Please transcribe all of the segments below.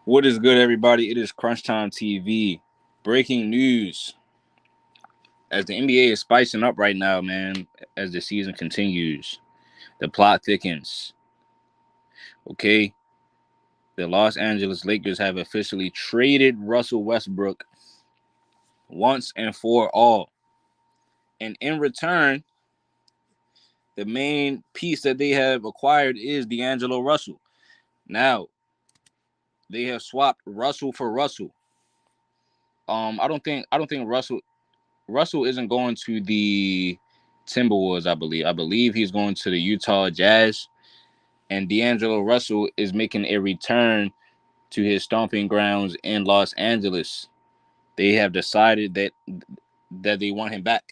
What is good, everybody? It is Crunch Time TV. Breaking news. As the NBA is spicing up right now, man, as the season continues, the plot thickens. Okay? The Los Angeles Lakers have officially traded Russell Westbrook once and for all. And in return, the main piece that they have acquired is D'Angelo Russell. Now, they have swapped Russell for Russell. I don't think Russell isn't going to the Timberwolves, I believe. I believe he's going to the Utah Jazz. And D'Angelo Russell is making a return to his stomping grounds in Los Angeles. They have decided that they want him back.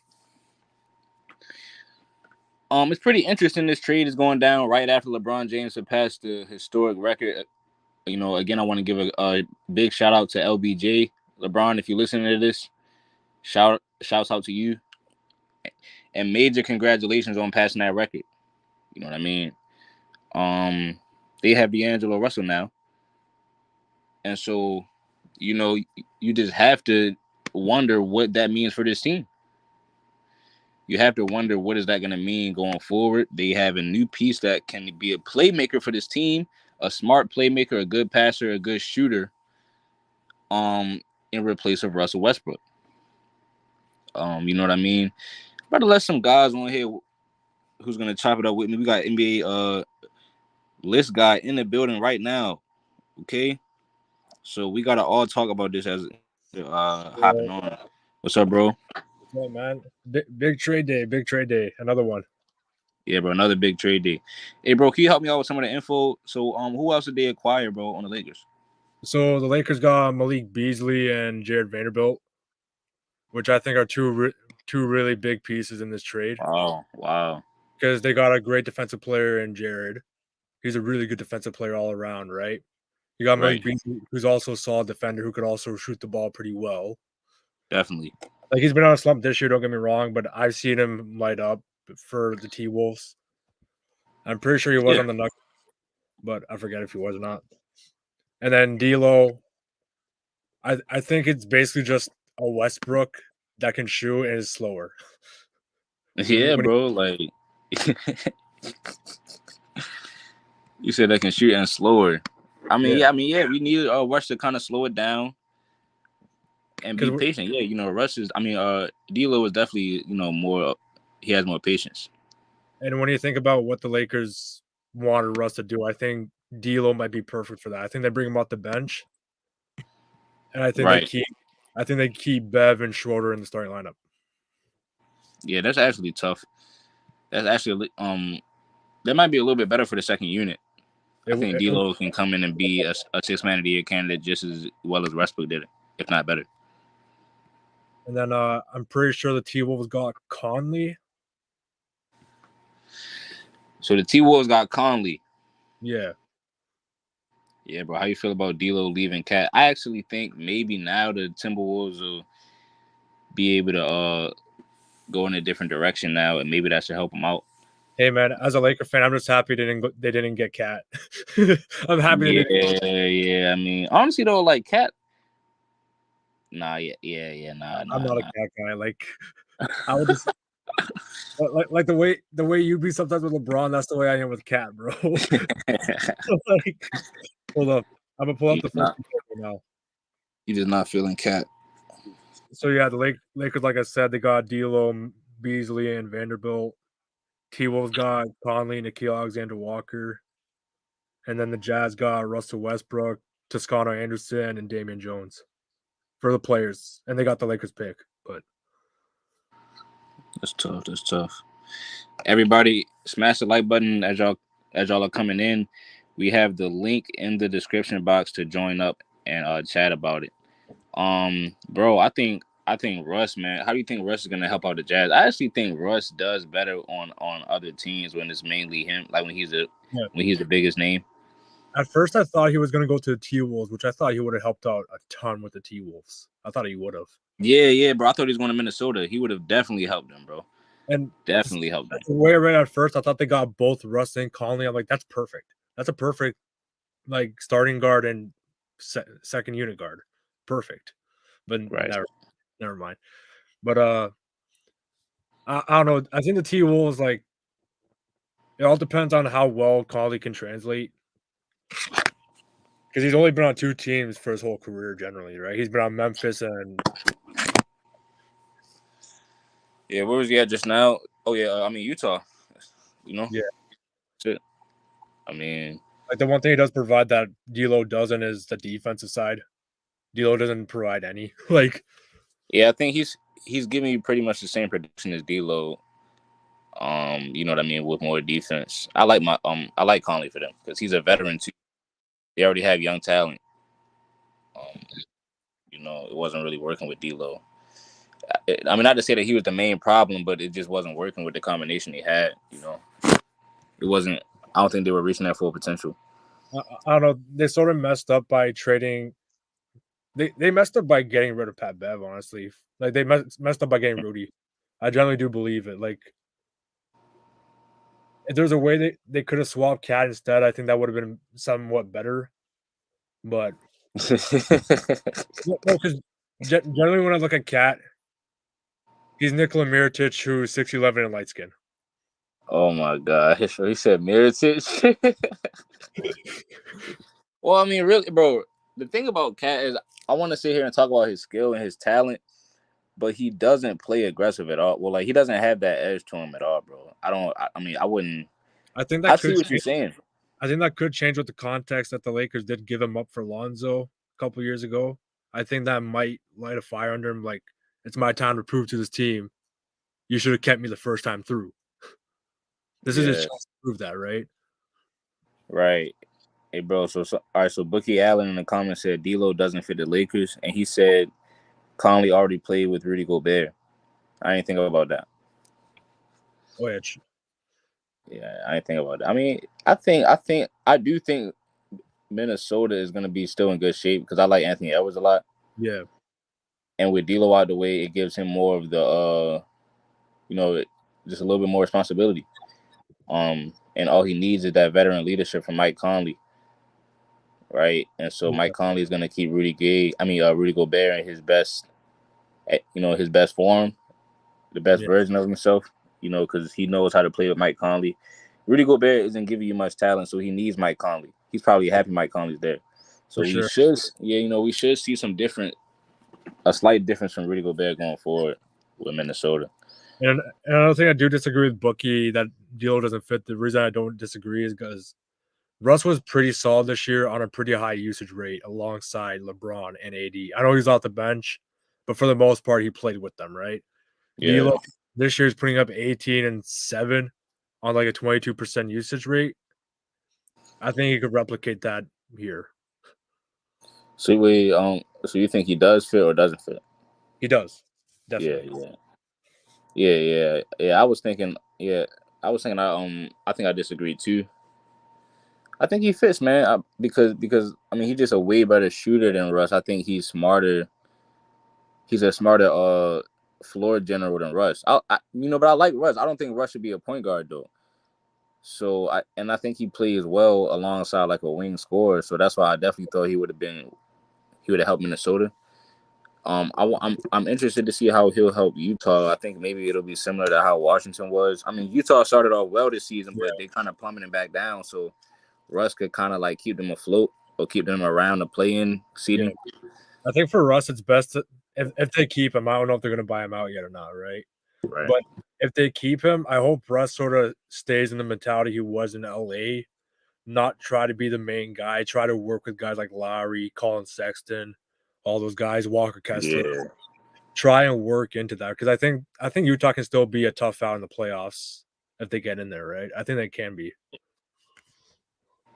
It's pretty interesting. This trade is going down right after LeBron James surpassed the historic record. Again, I want to give a big shout out to LBJ. LeBron, if you're listening to this, shouts out to you. And major congratulations on passing that record. You know what I mean? They have D'Angelo Russell now, and so you know you just have to wonder what that means for this team. You have to wonder what is that going to mean going forward. They have a new piece that can be a playmaker for this team, a smart playmaker, a good passer, a good shooter. In replace of Russell Westbrook. You know what I mean? About to let some guys on here who's gonna chop it up with me. We got NBA list guy in the building right now. Okay. So we gotta all talk about this as hopping Yeah, on. What's up, bro? yeah, man. Big trade day. Big trade day. Another one. Yeah, bro. Another big trade day. Hey, bro, can you help me out with some of the info? So, who else did they acquire, bro, on the Lakers? So the Lakers got Malik Beasley and Jared Vanderbilt, which I think are two really big pieces in this trade Wow, wow. because they got a great defensive player in Jared. He's a really good defensive player all around, right? You got Right, Malik Beasley, who's also a solid defender who could also shoot the ball pretty well. definitely. Like he's been on a slump this year, don't get me wrong, but I've seen him light up for the T Wolves. I'm pretty sure he was Yeah, on the Nuggets, but I forget if he was or not. And then D'Lo, I think it's basically just a Westbrook that can shoot and is slower. yeah, When bro. Like you said, they can shoot and slower. yeah, Yeah. We need Rush to kind of slow it down and be because patient. Yeah, Rush is. D'Lo is definitely more. He has more patience. and when you think about what the Lakers wanted Russ to do, I think D'Lo might be perfect for that. I think they bring him off the bench, and Right. I think they keep Bev and Schroeder in the starting lineup. Yeah, that's actually tough. That's actually that might be a little bit better for the second unit. It, I think it, D'Lo can come in and be a 6 man of the year candidate just as well as Westbrook did it, if not better. and then I'm pretty sure the T Wolves got Conley. So the T Wolves got Conley. Yeah, Yeah, bro. How you feel about D'Lo leaving Cat? I actually think maybe now the Timberwolves will be able to go in a different direction now, and maybe that should help them out. hey man, as a Laker fan, I'm just happy they didn't get Cat. I'm happy they didn't. Yeah, yeah. Honestly though, like Cat, nah, I'm not a nah. Cat guy. Like I would just like the way you be sometimes with LeBron. That's the way I am with Cat, bro. Like, hold up, I'm gonna pull up you the full not, picture right now. you just not feeling Cat. So yeah, the Lakers, like I said, they got D'Lo, Beasley, and Vanderbilt. T Wolves got Conley, Nikhil Alexander Walker, and then the Jazz got Russell Westbrook, Toscano Anderson, and Damian Jones for the players, and they got the Lakers pick. But That's tough. That's tough. Everybody, smash the like button as y'all are coming in. We have the link in the description box to join up and chat about it. Bro, I think Russ, man. How do you think Russ is gonna help out the Jazz? I actually think Russ does better on other teams when it's mainly him, like yeah, when he's the biggest name. at first I thought he was going to go to the T Wolves, which I thought he would have helped out a ton with the T Wolves. I thought he would have. Yeah, yeah, bro. I thought he was going to Minnesota. He would have definitely helped them, bro. And Definitely helped them. the way I read at first, I thought they got both Russ and Conley. I'm like, that's perfect. That's a perfect like starting guard and second unit guard. Perfect. But Right. never mind. But I don't know. I think the T Wolves like it all depends on how well Conley can translate because he's only been on two teams for his whole career generally, right? He's been on Memphis and Yeah, where was he at just now? Oh yeah, I mean Utah. You know, yeah. shit. I mean, Like the one thing he does provide that D'Lo doesn't is the defensive side. D'Lo doesn't provide any. Like yeah, I think he's giving you pretty much the same production as D'Lo. You know what I mean, with more defense. I like Conley for them because he's a veteran too. They already have young talent. Um, you know, it wasn't really working with D'Lo. I mean, not to say that he was the main problem, but it just wasn't working with the combination they had. You know, it wasn't. I don't think they were reaching their full potential. I don't know. They sort of messed up by trading. They messed up by getting rid of Pat Bev. Honestly, like they messed up by getting Rudy. I generally do believe it. Like if there's a way they could have swapped Cat instead, I think that would have been somewhat better. But no, because generally when I look at Cat, he's Nikola Mirotic, who's 6'11" and light skin. Oh my god! So he said Mirotic. Well, I mean, really, bro. The thing about Cat is, I want to sit here and talk about his skill and his talent, but he doesn't play aggressive at all. Well, like he doesn't have that edge to him at all, bro. I don't. I mean, I wouldn't. I think I that see could what you're change. saying. I think that could change with the context that the Lakers did give him up for Lonzo a couple years ago. I think that might light a fire under him. Like it's my time to prove to this team you should have kept me the first time through. This is his Yeah, chance to prove that, right? right. Hey, bro. So all right. So Bookie Allen in the comments said D'Lo doesn't fit the Lakers, and he said Conley already played with Rudy Gobert. I didn't think about that. Oh yeah, Yeah, I didn't think about that. I mean, I do think Minnesota is gonna be still in good shape because I like Anthony Edwards a lot, yeah, and with D'Lo out the way, it gives him more of the you know, just a little bit more responsibility. And all he needs is that veteran leadership from Mike Conley, right? And so yeah, Mike Conley is gonna keep Rudy Gobert in his best, his best form, the best yeah, version of himself, because he knows how to play with Mike Conley. Rudy Gobert isn't giving you much talent, so he needs Mike Conley. He's probably happy Mike Conley's there. So for we sure. should, we should see a slight difference from Rudy Gobert going forward with Minnesota. And another thing I do disagree with Bookie that deal doesn't fit. The reason I don't disagree is because Russ was pretty solid this year on a pretty high usage rate alongside LeBron and AD. I know he's off the bench, but for the most part, he played with them, right? Yeah. D'Lo this year is putting up 18 and 7 on like a 22% usage rate. I think he could replicate that here. So you think he does fit or doesn't fit? He does. Yeah, Definitely. yeah, yeah. I think I disagree too. I think he fits, man. Because I mean, he's just a way better shooter than Russ. I think he's smarter. He's a smarter floor general than Russ. But I like Russ. I don't think Russ should be a point guard though. I think he plays well alongside like a wing scorer. So that's why I definitely thought he would have helped Minnesota. I'm interested to see how he'll help Utah. I think maybe it'll be similar to how Washington was. I mean, Utah started off well this season, but Yeah. they kind of plummeted back down. So Russ could kind of like keep them afloat or keep them around the play-in Yeah. seating. I think for Russ, it's best if they keep him. I don't know if they're going to buy him out yet or not, right? Right. But if they keep him, I hope Russ sort of stays in the mentality he was in LA, not try to be the main guy, try to work with guys like Lowry, Colin Sexton, all those guys, Walker Kessler. Yeah. Try and work into that because I think Utah can still be a tough out in the playoffs if they get in there, right? I think they can be.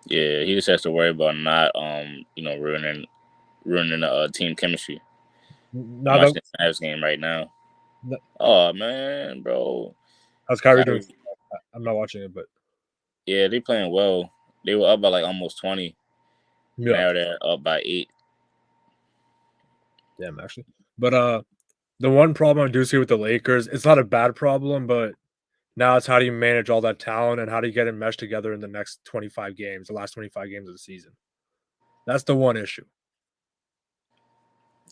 Yeah. He just has to worry about not ruining the team chemistry. I'm Now that watching the Mavs game right now. that- Oh man, bro. how's Kyrie doing? Kyrie. I'm not watching it, but Yeah, they playing well. They were up by like almost 20. yeah, Now they're up by 8. damn, actually. But the one problem I do see with the Lakers, it's not a bad problem, but now it's how do you manage all that talent and how do you get it meshed together in the next 25 games, the last 25 games of the season? That's the one issue.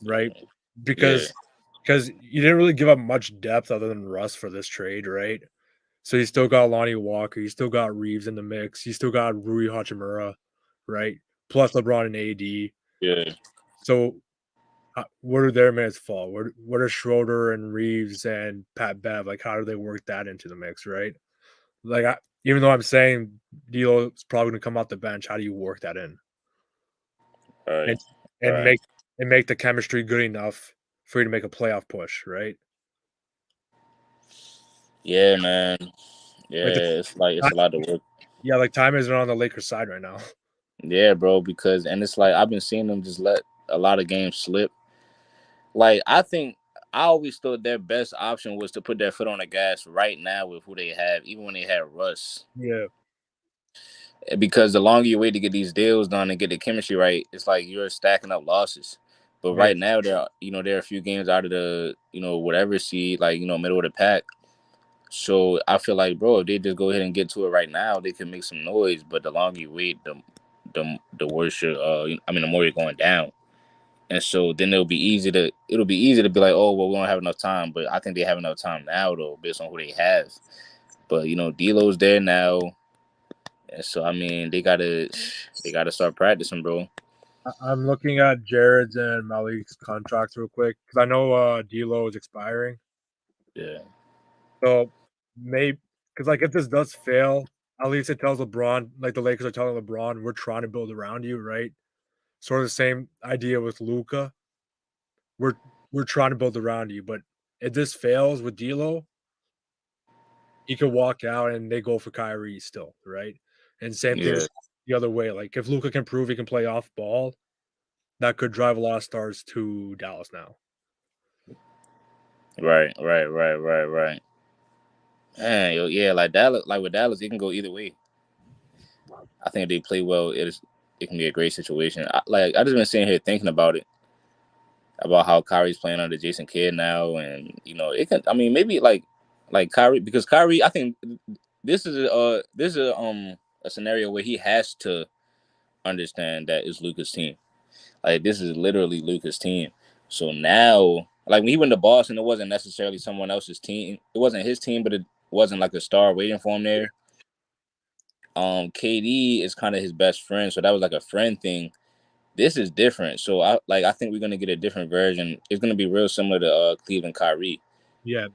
right? Yeah, Because you didn't really give up much depth other than Russ for this trade, right? So you still got Lonnie Walker, you still got Reeves in the mix, you still got Rui Hachimura, right? Plus LeBron and AD. yeah, So where do their minutes fall? Where does Schroeder and Reeves and Pat Bev, like, how do they work that into the mix, right? Like, even though I'm saying D'Lo is probably going to come off the bench, how do you work that in right, and and right. make the chemistry good enough for you to make a playoff push, right? Yeah, man. Like Yeah, it's like it's a lot to work. yeah, like time isn't on the Lakers side right now. Yeah, bro. Because and it's like I've been seeing them just let a lot of games slip. Like I think I always thought their best option was to put their foot on the gas right now with who they have, even when they had Russ. Yeah, Because the longer you wait to get these deals done and get the chemistry right, it's like you're stacking up losses. But yeah. right now, they're a few games out of the whatever seed, like middle of the pack. So I feel like, bro, if they just go ahead and get to it right now, they can make some noise. But the longer you wait, the worse the more you're going down. And so then it'll be easy to be like, oh well, we don't have enough time. But I think they have enough time now though, based on who they have. But D'Lo's there now, and so I mean they gotta start practicing, bro. I'm looking at Jared's and Malik's contracts real quick because I know D'Lo is expiring. Yeah, So maybe because, like, if this does fail, at least it tells LeBron, like the Lakers are telling LeBron, we're trying to build around you, right? Sort of the same idea with Luca. We're we're trying to build around you, but if this fails with D'Lo, he could walk out and they go for Kyrie still, right? And same thing yeah, the other way. Like, if Luca can prove he can play off ball, that could drive a lot of stars to Dallas now. right, right, right, right, right. Man, yeah, like Dallas, like with Dallas, it can go either way. I think if they play well, it can be a great situation. I just been sitting here thinking about it, about how Kyrie's playing under Jason Kidd now, and it can. I mean, maybe like Kyrie, because Kyrie, I think this is a scenario where he has to understand that it's Luca's team. Like this is literally Luca's team. So now, like when he went to Boston, it wasn't necessarily someone else's team. It wasn't his team, but it wasn't like a star waiting for him there. KD is kind of his best friend, so that was like a friend thing. This is different. So I think we're gonna get a different version. It's gonna be real similar to Cleveland Kyrie. Yeah,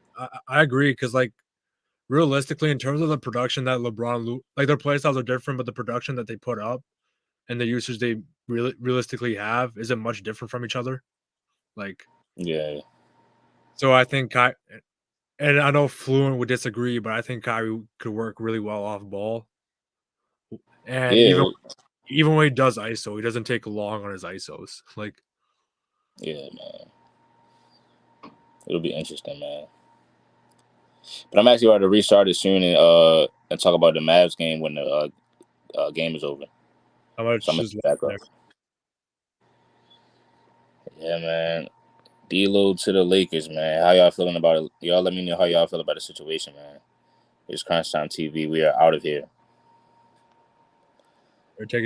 I agree because, like, realistically, in terms of the production that like, their play styles are different, but the production that they put up and the usage they realistically have isn't much different from each other. Like, Yeah, so I think and I know Fluent would disagree, but I think Kyrie could work really well off ball. And yeah, even when he does ISO, he doesn't take long on his ISOs. Like, yeah, man. It'll be interesting, man. But I'm actually ready to restart it soon and talk about the Mavs game when the game is over. how So much I'm gonna is left back up. there? Yeah, man. D'Lo to the Lakers, man. How y'all feeling about it? Y'all let me know how y'all feel about the situation, man. It's Crunch Time TV. We are out of here. Or take it